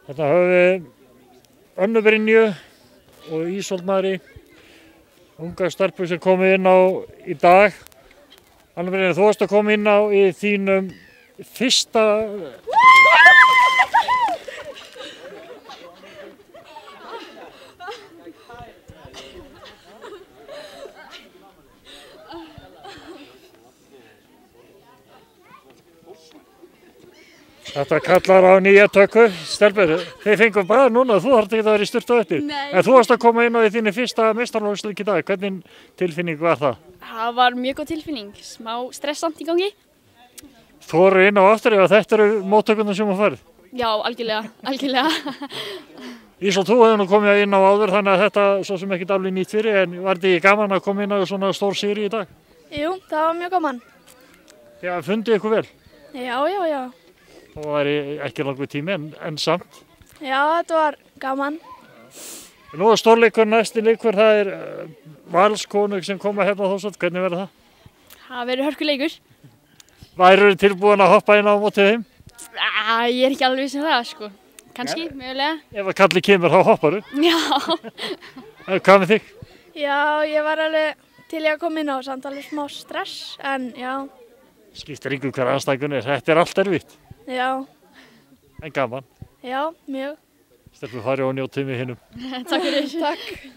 Þetta höfum við Önnu Brynju og Ísold Mari, unga stelpu sem komið inn á í dag. Anna Brynja, þú varst að koma inn á í þínum fyrsta... Þetta kallar á nýja tökku, stelpur, þið fengum bara núna, þú þarft ekki að vera í sturt á eftir. Nei. En þú varst að koma inn á í þínu fyrsta meistaraflokksleik í dag, hvernig tilfinning var það? Það var mjög góð tilfinning, smá stressamt í gangi. Þú voru inn á aftur ef þetta eru móttökurnar sem þú farið? Já, algjörlega. Ísold, þú hefði nú komið inn á áður þannig að þetta svo sem ekki alveg nýtt fyrir, en var þetta ekki gaman að koma inn á svona stór sigri í dag? Jú, það var mjög gaman. Já, fundið ykkur vel? Já. Það væri ekki langur tími en samt. Já, þetta var gaman. Nú er stórleikur næsti leikur, það er Valskonur sem koma hérna á Þórsvöll, hvernig verður það? Það verður hörkuleikur. Værirðu tilbúin að hoppa inn á mótið þeim? Ég er ekki alveg viss um það, sko. Kannski, mögulega. Ef að kalli kemur þá hopparu. Já. Hvað með þig? Já, ég var alveg til að koma inn á samt alveg smá stress, en já. Skiptir yngur hver anstæðingun er, þetta er allt erfitt. Já, En gaman. já, mjög. Stelpur farið og njótið með hinnum. Takk fyrir. Takk.